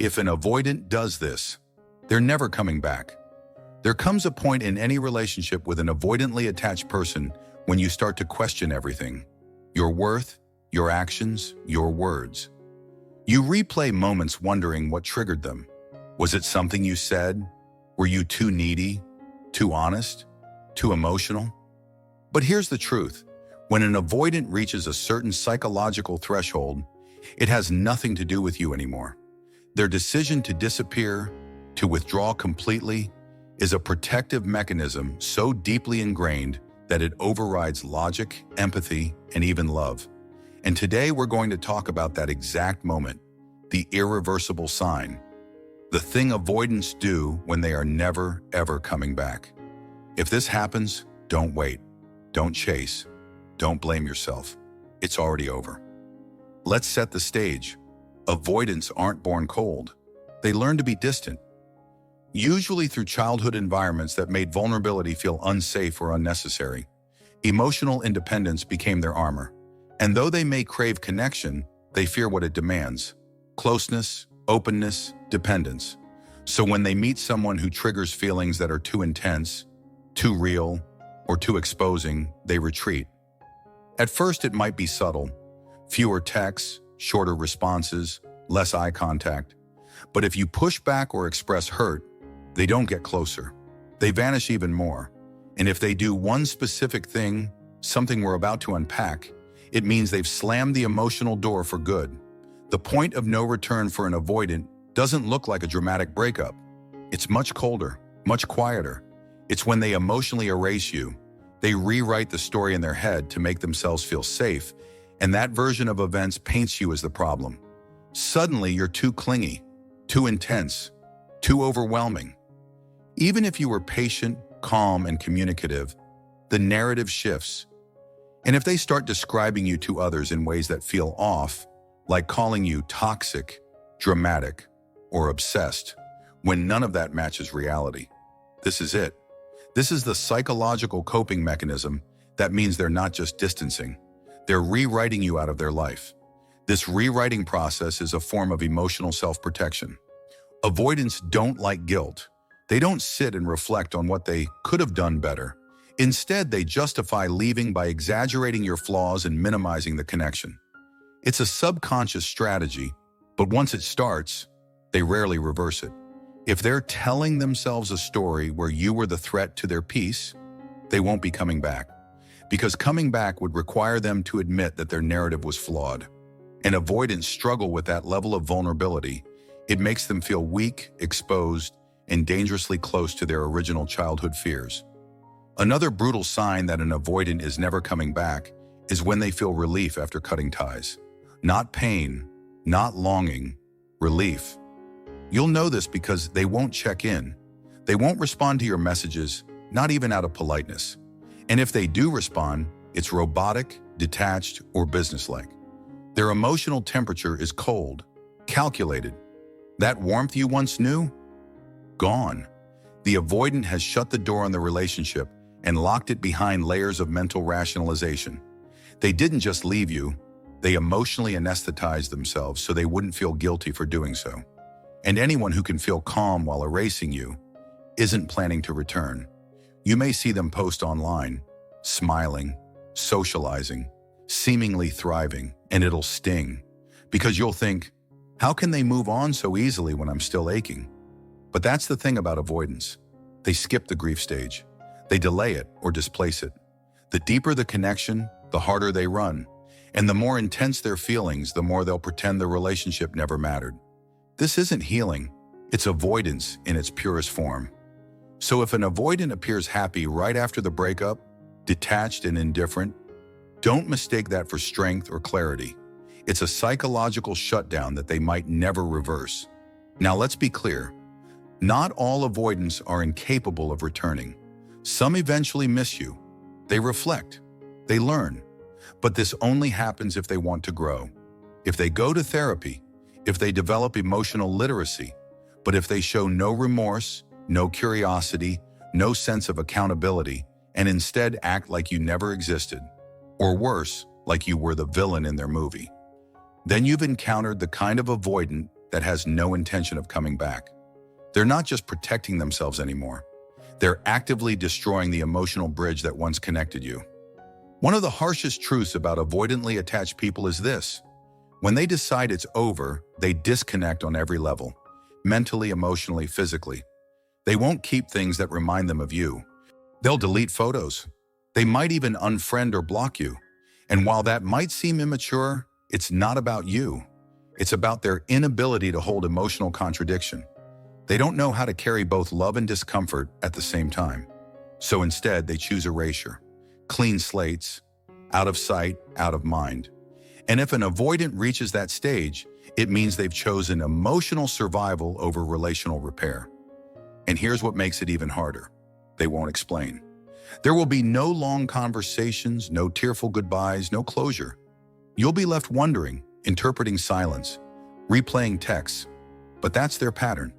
If an avoidant does this, they're never coming back. There comes a point in any relationship with an avoidantly attached person when you start to question everything. Your worth, your actions, your words. You replay moments wondering what triggered them. Was it something you said? Were you too needy? Too honest? Too emotional? But here's the truth. When an avoidant reaches a certain psychological threshold, it has nothing to do with you anymore. Their decision to disappear, to withdraw completely, is a protective mechanism so deeply ingrained that it overrides logic, empathy, and even love. And today we're going to talk about that exact moment, the irreversible sign, the thing avoidants do when they are never, ever coming back. If this happens, don't wait, don't chase, don't blame yourself. It's already over. Let's set the stage. Avoidants aren't born cold. They learn to be distant, usually through childhood environments that made vulnerability feel unsafe or unnecessary. Emotional independence became their armor. And though they may crave connection, they fear what it demands: closeness, openness, dependence. So when they meet someone who triggers feelings that are too intense, too real, or too exposing, they retreat. At first, it might be subtle. Fewer texts, shorter responses, less eye contact. But if you push back or express hurt, they don't get closer. They vanish even more. And if they do one specific thing, something we're about to unpack, it means they've slammed the emotional door for good. The point of no return for an avoidant doesn't look like a dramatic breakup. It's much colder, much quieter. It's when they emotionally erase you. They rewrite the story in their head to make themselves feel safe, and that version of events paints you as the problem. Suddenly, you're too clingy, too intense, too overwhelming. Even if you were patient, calm, and communicative, the narrative shifts. And if they start describing you to others in ways that feel off, like calling you toxic, dramatic, or obsessed, when none of that matches reality, this is it. This is the psychological coping mechanism that means they're not just distancing. They're rewriting you out of their life. This rewriting process is a form of emotional self-protection. Avoidants don't like guilt. They don't sit and reflect on what they could have done better. Instead, they justify leaving by exaggerating your flaws and minimizing the connection. It's a subconscious strategy, but once it starts, they rarely reverse it. If they're telling themselves a story where you were the threat to their peace, they won't be coming back. Because coming back would require them to admit that their narrative was flawed. And avoidants struggle with that level of vulnerability. It makes them feel weak, exposed, and dangerously close to their original childhood fears. Another brutal sign that an avoidant is never coming back is when they feel relief after cutting ties. Not pain, not longing, relief. You'll know this because they won't check in. They won't respond to your messages, not even out of politeness. And if they do respond, it's robotic, detached, or businesslike. Their emotional temperature is cold, calculated. That warmth you once knew? Gone. The avoidant has shut the door on the relationship and locked it behind layers of mental rationalization. They didn't just leave you, they emotionally anesthetized themselves so they wouldn't feel guilty for doing so. And anyone who can feel calm while erasing you isn't planning to return. You may see them post online, smiling, socializing, seemingly thriving, and it'll sting. Because you'll think, how can they move on so easily when I'm still aching? But that's the thing about avoidance. They skip the grief stage. They delay it or displace it. The deeper the connection, the harder they run. And the more intense their feelings, the more they'll pretend the relationship never mattered. This isn't healing. It's avoidance in its purest form. So if an avoidant appears happy right after the breakup, detached and indifferent, don't mistake that for strength or clarity. It's a psychological shutdown that they might never reverse. Now let's be clear. Not all avoidants are incapable of returning. Some eventually miss you. They reflect. They learn. But this only happens if they want to grow. If they go to therapy, if they develop emotional literacy, but if they show no remorse, no curiosity, no sense of accountability, and instead act like you never existed, or worse, like you were the villain in their movie, then you've encountered the kind of avoidant that has no intention of coming back. They're not just protecting themselves anymore. They're actively destroying the emotional bridge that once connected you. One of the harshest truths about avoidantly attached people is this. When they decide it's over, they disconnect on every level, mentally, emotionally, physically. They won't keep things that remind them of you. They'll delete photos. They might even unfriend or block you. And while that might seem immature, it's not about you. It's about their inability to hold emotional contradiction. They don't know how to carry both love and discomfort at the same time. So instead, they choose erasure. Clean slates, out of sight, out of mind. And if an avoidant reaches that stage, it means they've chosen emotional survival over relational repair. And here's what makes it even harder. They won't explain. There will be no long conversations, no tearful goodbyes, no closure. You'll be left wondering, interpreting silence, replaying texts. But that's their pattern.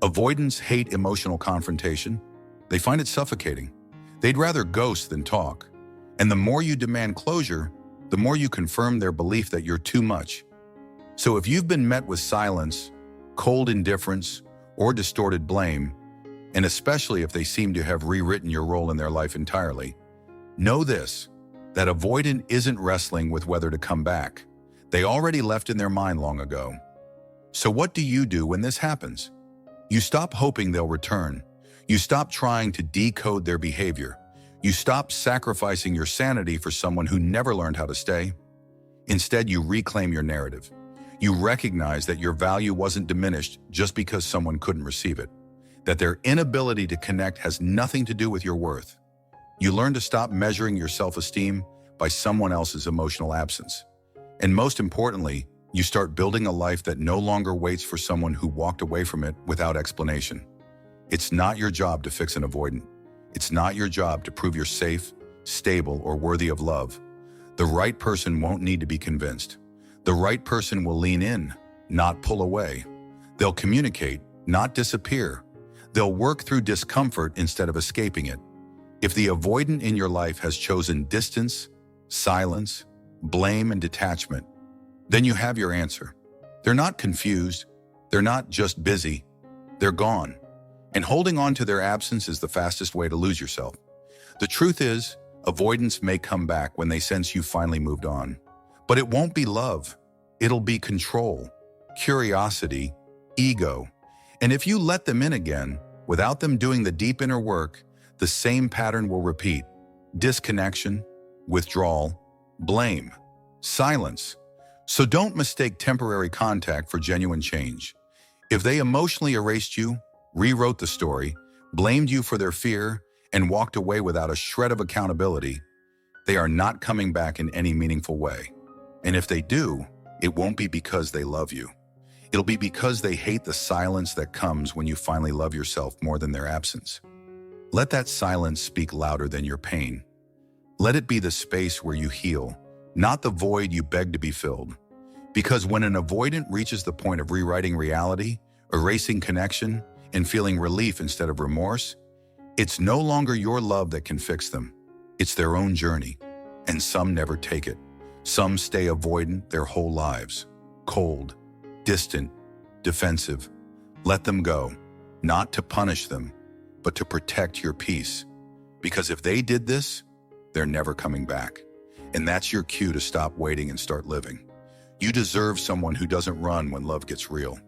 Avoidants hate emotional confrontation. They find it suffocating. They'd rather ghost than talk. And the more you demand closure, the more you confirm their belief that you're too much. So if you've been met with silence, cold indifference, or distorted blame, and especially if they seem to have rewritten your role in their life entirely, know this, that avoidant isn't wrestling with whether to come back. They already left in their mind long ago. So what do you do when this happens? You stop hoping they'll return. You stop trying to decode their behavior. You stop sacrificing your sanity for someone who never learned how to stay. Instead, you reclaim your narrative. You recognize that your value wasn't diminished just because someone couldn't receive it, that their inability to connect has nothing to do with your worth. You learn to stop measuring your self-esteem by someone else's emotional absence. And most importantly, you start building a life that no longer waits for someone who walked away from it without explanation. It's not your job to fix an avoidant. It's not your job to prove you're safe, stable, or worthy of love. The right person won't need to be convinced. The right person will lean in, not pull away. They'll communicate, not disappear. They'll work through discomfort instead of escaping it. If the avoidant in your life has chosen distance, silence, blame, and detachment, then you have your answer. They're not confused. They're not just busy. They're gone. And holding on to their absence is the fastest way to lose yourself. The truth is, avoidants may come back when they sense you finally moved on. But it won't be love. It'll be control, curiosity, ego. And if you let them in again, without them doing the deep inner work, the same pattern will repeat. Disconnection, withdrawal, blame, silence. So don't mistake temporary contact for genuine change. If they emotionally erased you, rewrote the story, blamed you for their fear, and walked away without a shred of accountability, they are not coming back in any meaningful way. And if they do, it won't be because they love you. It'll be because they hate the silence that comes when you finally love yourself more than their absence. Let that silence speak louder than your pain. Let it be the space where you heal, not the void you beg to be filled. Because when an avoidant reaches the point of rewriting reality, erasing connection, and feeling relief instead of remorse, it's no longer your love that can fix them. It's their own journey. And some never take it. Some stay avoidant their whole lives. Cold, distant, defensive. Let them go, not to punish them, but to protect your peace. Because if they did this, they're never coming back. And that's your cue to stop waiting and start living. You deserve someone who doesn't run when love gets real.